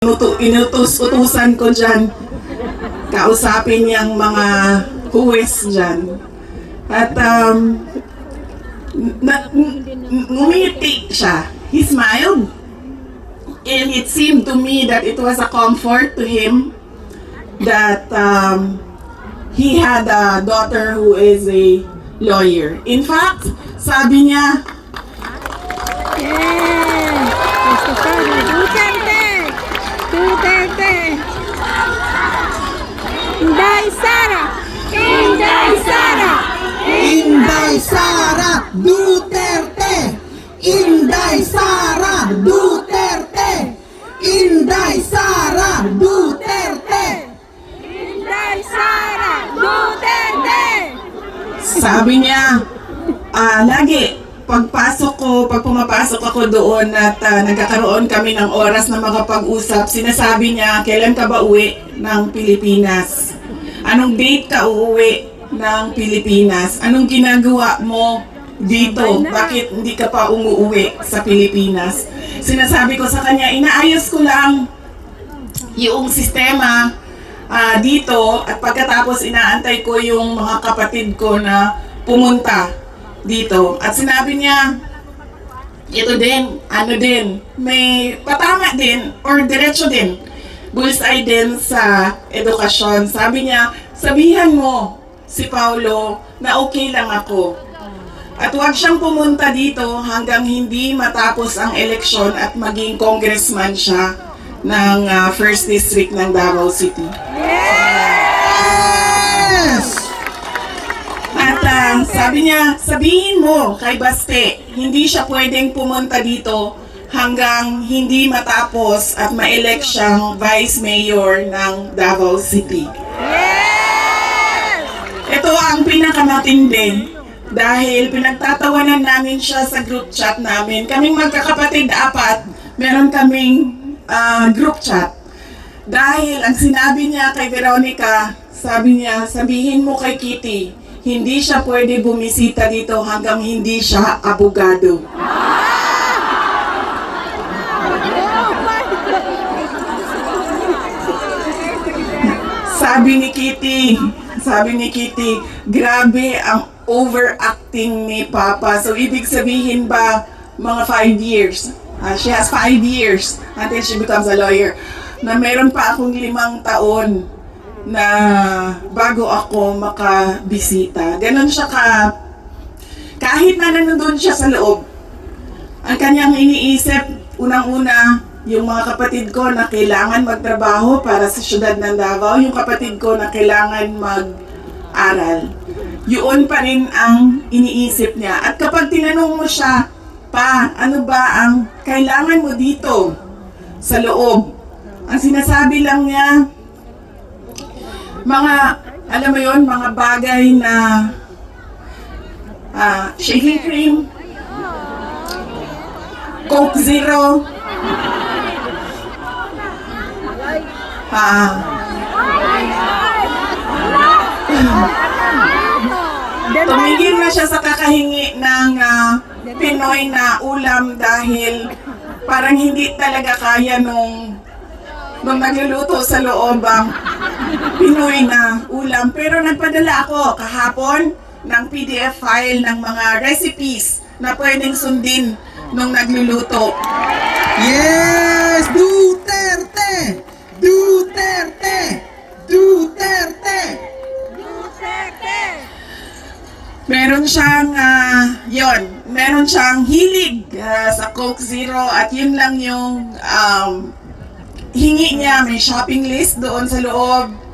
Inutos-utusan ko dyan, kausapin niyang mga huwes dyan. At ngumiti siya. He smiled. And it seemed to me that it was a comfort to him that he had a daughter who is a lawyer. In fact, sabi niya, Duterte! Inday Sara! Inday Sara! Inday Sara Duterte! Inday Sara Duterte! Inday Sara Duterte! Inday Sara Duterte! sabi niya, lagi, pag pumapasok ako doon at nagkakaroon kami ng oras na makapag-usap, sinasabi niya, kailan ka ba uwi ng Pilipinas? Anong date ka uuwi ng Pilipinas? Anong ginagawa mo dito? Bakit hindi ka pa umuwi sa Pilipinas? Sinasabi ko sa kanya, inaayos ko lang yung sistema dito at pagkatapos inaantay ko yung mga kapatid ko na pumunta dito. At sinabi niya, ito din, may patama din or diretso din, bullseye din sa edukasyon. Sabi niya, sabihan mo si Paulo na okay lang ako. At huwag siyang pumunta dito hanggang hindi matapos ang eleksyon at maging congressman siya ng 1st District ng Davao City. Yes! At sabi niya, sabihin mo kay Baste, hindi siya pwedeng pumunta dito hanggang hindi matapos at ma-elect siyang Vice Mayor ng Davao City. Ito ang pinakamatindi dahil pinagtatawanan namin siya sa group chat namin. Kaming magkakapatid 4, meron kaming group chat. Dahil ang sinabi niya kay Veronica, sabi niya, sabihin mo kay Kitty, hindi siya pwede bumisita dito hanggang hindi siya abogado. Sabi ni Kitty, grabe ang overacting ni Papa. So ibig sabihin ba mga 5 years? She has 5 years until she becomes a lawyer. Na meron pa akong 5 taon na bago ako makabisita. Ganon siya kahit na nandun siya sa loob. Ang kanyang iniisip, unang-una, yung mga kapatid ko na kailangan magtrabaho para sa syudad ng Davao, yung kapatid ko na kailangan mag-aral. Yun pa rin ang iniisip niya. At kapag tinanong mo siya, pa, ano ba ang kailangan mo dito sa loob? Ang sinasabi lang niya, alam mo yon, mga bagay na shaving cream, Coke Zero, tumigil na siya sa kakahingi ng Pinoy na ulam dahil parang hindi talaga kaya nung nagluluto sa loob ang Pinoy na ulam. Pero nagpadala ako kahapon ng PDF file ng mga recipes na pwedeng sundin nung nagluluto. Yes! Duterte! Duterte! Duterte! Duterte! Meron siyang, meron siyang hilig sa Coke Zero at yun lang yung hingi niya. May shopping list doon sa loob.